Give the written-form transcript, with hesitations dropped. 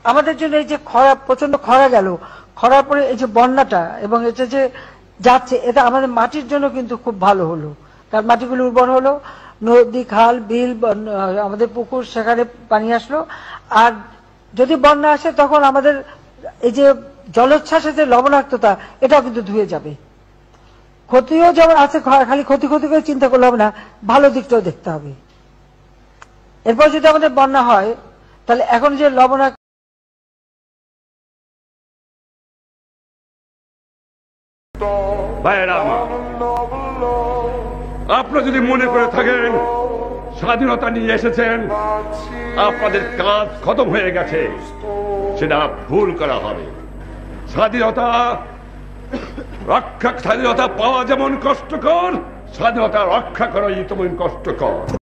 আমাদের জন্য এই যে খরা, প্রচন্ড খরা গেল, খরার পরে এই যে বন্যাটা এবং এটা যে যাচ্ছে, এটা আমাদের মাটির জন্য কিন্তু খুব ভালো হলো, কারণ মাটিগুলো উর্বর হলো, নদী খাল বিল আমাদের পুকুর সেখানে পানি আসলো। আর যদি বন্যা আসে তখন আমাদের এই যে জলোচ্ছ্বাসের যে লবণাক্ততা, এটাও কিন্তু ধুয়ে যাবে। ক্ষতিও যেমন আছে, খালি ক্ষতি করে চিন্তা করলে হবে না, ভালো দিকটাও দেখতে হবে। এরপর যদি আমাদের বন্যা হয় তাহলে এখন যে লবণাক্ত আপনারা যদি মনে করে থাকেন স্বাধীনতা নিয়ে এসেছেন, আপনাদের কাজ খতম হয়ে গেছে, সেটা ভুল করা হবে। স্বাধীনতা পাওয়া যেমন কষ্টকর, স্বাধীনতা রক্ষা করাই তেমন কষ্টকর।